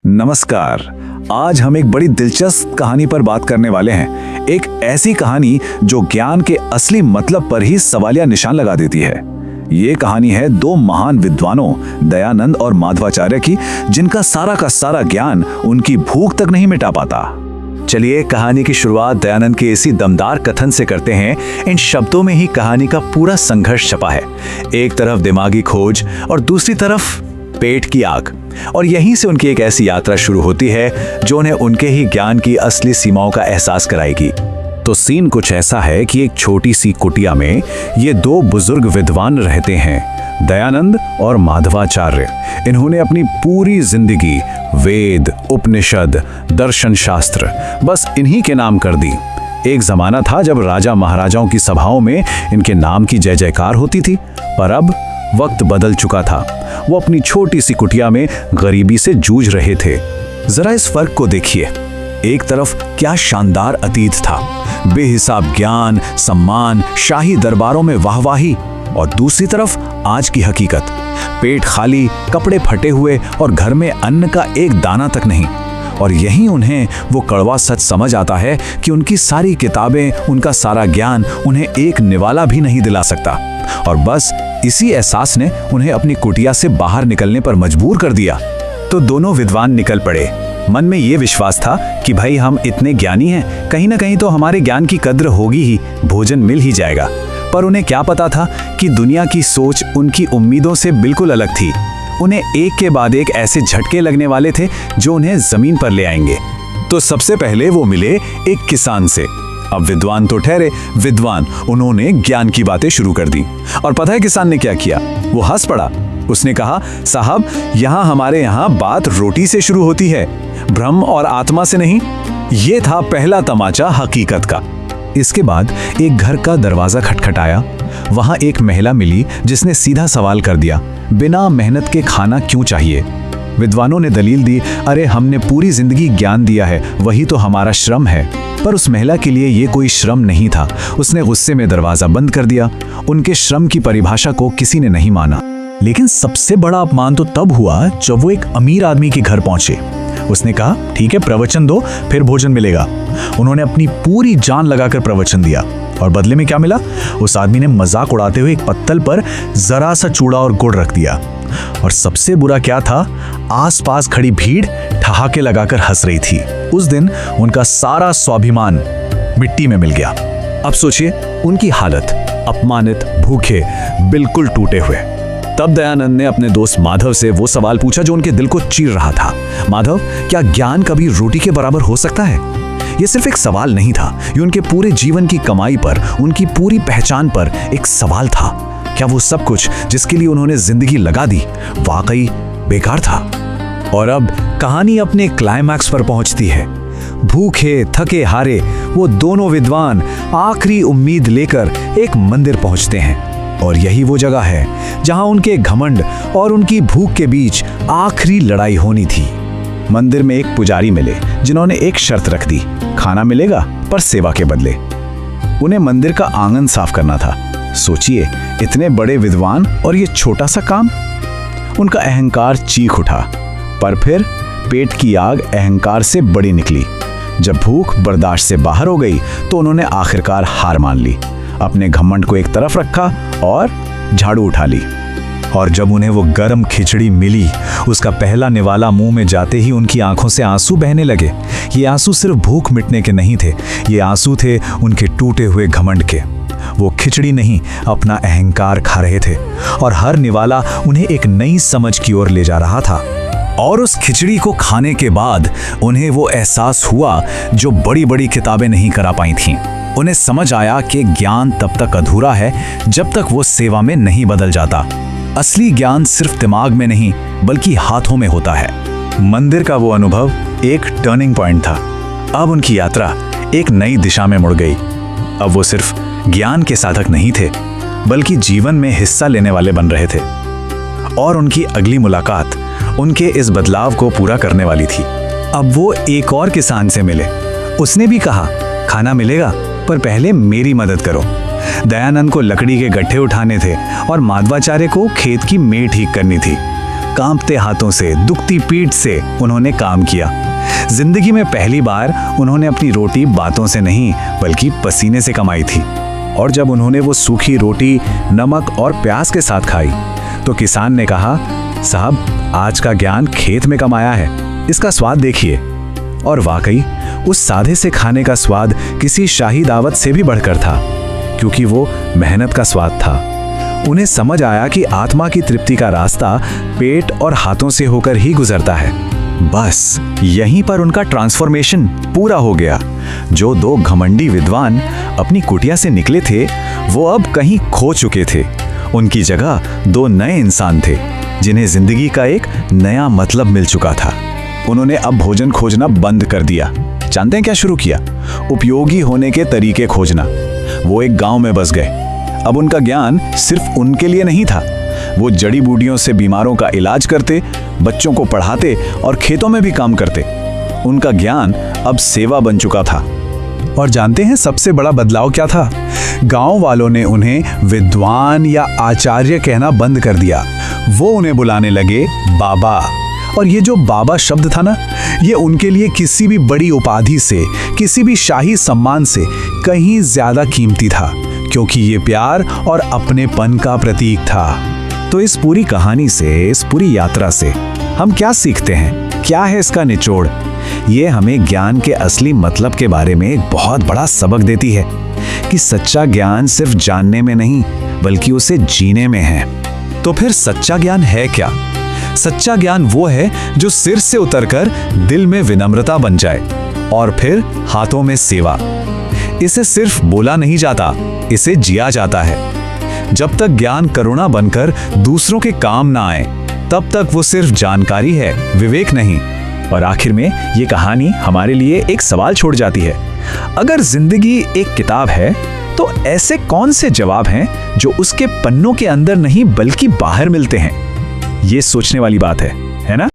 नमस्कार। आज हम एक बड़ी दिलचस्प कहानी पर बात करने वाले हैं। एक ऐसी कहानी जो ज्ञान के असली मतलब पर ही सवालिया निशान लगा देती है। ये कहानी है दो महान विद्वानों दयानंद और माधवाचार्य की, जिनका सारा का सारा ज्ञान उनकी भूख तक नहीं मिटा पाता। चलिए कहानी की शुरुआत दयानंद के इसी दमदार कथन से करते हैं। इन शब्दों में ही कहानी का पूरा संघर्ष छपा है। एक तरफ दिमागी खोज और दूसरी तरफ पेट की आग, और यहीं से उनकी एक ऐसी यात्रा शुरू होती है जो उन्हें उनके ही ज्ञान की असली सीमाओं का एहसास कराएगी। तो सीन कुछ ऐसा है कि एक छोटी सी कुटिया में ये दो बुजुर्ग विद्वान रहते हैं, दयानंद और माधवाचार्य। इन्होंने अपनी पूरी जिंदगी वेद, उपनिषद, दर्शन शास्त्र बस इन्हीं के नाम कर दी। एक जमाना था जब राजा महाराजाओं की सभाओं में इनके नाम की जय जयकार होती थी, पर अब वक्त बदल चुका था। वो अपनी छोटी सी कुटिया में गरीबी से जूझ रहे थे। जरा इस फर्क को देखिए। एक तरफ क्या शानदार अतीत था, बेहिसाब ज्ञान, सम्मान, शाही दरबारों में वाहवाही, और दूसरी तरफ आज की हकीकत, पेट खाली, कपड़े फटे हुए और घर में अन्न का एक दाना तक नहीं। और यहीं उन्हें वो कड़वा सच समझ आता है कि उनकी सारी किताबें, उनका सारा ज्ञान उन्हें एक निवाला भी नहीं दिला सकता। और बस इसी एहसास ने उन्हें अपनी कुटिया से बाहर निकलने पर मजबूर कर दिया। तो दोनों विद्वान निकल पड़े। मन में ये विश्वास था कि भाई हम इतने ज्ञानी हैं, कहीं ना कहीं तो हमारे ज्ञान की कद्र होगी ही, भोजन मिल ही जाएगा। पर उन्हें क्या पता था कि दुनिया की सोच उनकी उम्मीदों से बिल्कुल अलग थी। उन्हें एक के बाद एक ऐसे झटके लगने वाले थे जो उन्हें जमीन पर ले आएंगे। तो सबसे पहले वो मिले एक किसान से। अब विद्वान तो ठहरे विद्वान, उन्होंने ज्ञान की बातें शुरू कर दी। और पता है किसान ने क्या किया? वो हंस पड़ा। उसने कहा, साहब हमारे यहाँ बात रोटी से शुरू होती है, ब्रह्म और आत्मा से नहीं। ये था पहला तमाचा हकीकत का। इसके बाद एक घर का दरवाजा खटखटाया। वहां एक महिला मिली जिसने सीधा सवाल कर दिया, बिना मेहनत के खाना क्यों चाहिए? विद्वानों ने दलील दी, अरे हमने पूरी जिंदगी ज्ञान दिया है, वही तो हमारा श्रम है। पर उस महिला के लिए ये कोई श्रम नहीं था। उसने गुस्से में दरवाजा बंद कर दिया। उनके श्रम की परिभाषा को किसी ने नहीं माना। लेकिन सबसे बड़ा अपमान तो तब हुआ जब वो एक अमीर आदमी के घर पहुंचे। उसने कहा, ठीक है, प्रवचन दो, फिर भोजन मिलेगा। उन्होंने अपनी पूरी जान लगाकर प्रवचन दिया, और बदले में क्या मिला? उस आदमी ने मजाक उड़ाते हुए एक पत्तल पर जरा सा चूड़ा और गुड़ रख दिया। और सबसे बुरा क्या था, आसपास खड़ी भीड़ ठहाके लगाकर हंस रही थी। उस दिन उनका सारा स्वाभिमान मिट्टी में मिल गया। अब सोचिए उनकी हालत, अपमानित, भूखे, बिल्कुल टूटे हुए। तब दयानंद ने अपने दोस्त माधव से वो सवाल पूछा जो उनके दिल को चीर रहा था। माधव, क्या ज्ञान कभी रोटी के बराबर हो सकता है? ये सिर्फ एक सवाल नहीं था, ये उनके पूरे जीवन की कमाई पर, उनकी पूरी पहचान पर एक सवाल था। क्या वो सब कुछ जिसके लिए उन्होंने जिंदगी लगा दी वाकई बेकार था? और अब कहानी अपने क्लाइमैक्स पर पहुंचती है। भूखे थके हारे वो दोनों विद्वान आखिरी उम्मीद लेकर एक मंदिर पहुंचते हैं। और यही वो जगह है जहां उनके घमंड और उनकी भूख के बीच आखिरी लड़ाई होनी थी। मंदिर में एक पुजारी मिले जिन्होंने एक शर्त रख दी, खाना मिलेगा पर सेवा के बदले। उन्हें मंदिर का आंगन साफ करना था। सोचिए, इतने बड़े विद्वान और ये छोटा सा काम। उनका अहंकार चीख उठा, पर फिर पेट की आग अहंकार से बड़ी निकली। जब भूख बर्दाश्त से बाहर हो गई तो उन्होंने आखिरकार हार मान ली, अपने घमंड को एक तरफ रखा और झाड़ू उठा ली। और जब उन्हें वो गर्म खिचड़ी मिली, उसका पहला निवाला मुंह में जाते ही उनकी आंखों से आंसू बहने लगे। ये आंसू सिर्फ भूख मिटने के नहीं थे, ये आंसू थे उनके टूटे हुए घमंड के। वो खिचड़ी नहीं, अपना अहंकार खा रहे थे, और हर निवाला उन्हें एक नई समझ की ओर ले जा रहा था। और उस खिचड़ी को खाने के बाद उन्हें वो एहसास हुआ जो बड़ी बड़ी किताबें नहीं करा पाई थीं। उन्हें समझ आया कि ज्ञान तब तक अधूरा है जब तक वो सेवा में नहीं बदल जाता। असली ज्ञान सिर्फ दिमाग में नहीं बल्कि हाथों में होता है। मंदिर का वो अनुभव एक टर्निंग पॉइंट था। अब उनकी यात्रा एक नई दिशा में मुड़ गई। अब वो सिर्फ ज्ञान के साधक नहीं थे बल्कि जीवन में हिस्सा लेने वाले बन रहे थे। और उनकी अगली मुलाकात उनके इस बदलाव को पूरा करने वाली थी। अब वो एक और किसान से मिले। उसने भी कहा, खाना मिलेगा पर पहले मेरी मदद करो। दयानंद को लकड़ी के गट्ठे उठाने थे और माधवाचार्य को खेत की मेड़ ठीक करनी थी। कांपते हाथों से, दुखती पीठ से उन्होंने काम किया। जिंदगी में पहली बार उन्होंने अपनी रोटी बातों से नहीं बल्कि पसीने से कमाई थी। और जब उन्होंने वो सूखी रोटी नमक और प्याज के साथ खाई तो किसान ने कहा, साहब आज का ज्ञान खेत में कमाया है, इसका स्वाद देखिए। और वाकई उस सादे से खाने का स्वाद किसी शाही दावत से भी बढ़कर था, क्योंकि वो मेहनत का स्वाद था। उन्हें समझ आया कि आत्मा की तृप्ति का रास्ता पेट और हाथों से होकर ही गुजरता है। बस यहीं पर उनका ट्रांसफॉर्मेशन पूरा हो गया। जो दो घमंडी विद्वान अपनी कुटिया से निकले थे वो अब कहीं खो चुके थे। उनकी जगह दो नए इंसान थे जिन्हें जिंदगी का एक नया मतलब मिल चुका था। उन्होंने अब भोजन खोजना बंद कर दिया। जानते हैं क्या शुरू किया? उपयोगी होने के तरीके खोजना। वो एक गांव में बस गए। अब उनका ज्ञान सिर्फ उनके लिए नहीं था। वो जड़ी बूटियों से बीमारों का इलाज करते, बच्चों को पढ़ाते और खेतों में भी काम करते। उनका ज्ञान अब सेवा बन चुका था। और जानते हैं सबसे बड़ा बदलाव क्या था? गांव वालों ने उन्हें विद्वान या आचार्य कहना बंद कर दिया। वो उन्हें बुलाने लगे बाबा। और ये जो बाबा शब्द था ना, ये उनके लिए किसी भी बड़ी उपाधि से, किसी भी शाही सम्मान से कहीं ज्यादा कीमती था, क्योंकि ये प्यार और अपनेपन का प्रतीक था। तो इस पूरी कहानी से, इस पूरी यात्रा से हम क्या सीखते हैं? क्या है इसका निचोड़? ये हमें ज्ञान के असली मतलब के बारे में एक बहुत बड़ा सबक देती है कि सच्चा ज्ञान सिर्फ जानने में नहीं बल्कि उसे जीने में है। तो फिर सच्चा ज्ञान है क्या? सच्चा ज्ञान वो है जो सिर से उतरकर दिल में विनम्रता बन जाए और फिर हाथों में सेवा। इसे सिर्फ बोला नहीं जाता, इसे जिया जाता है। जब तक ज्ञान करुणा बनकर दूसरों के काम ना आए तब तक वो सिर्फ जानकारी है, विवेक नहीं। और आखिर में ये कहानी हमारे लिए एक सवाल छोड़ जाती है। अगर जिंदगी एक किताब है तो ऐसे कौन से जवाब हैं जो उसके पन्नों के अंदर नहीं बल्कि बाहर मिलते हैं? ये सोचने वाली बात है ना?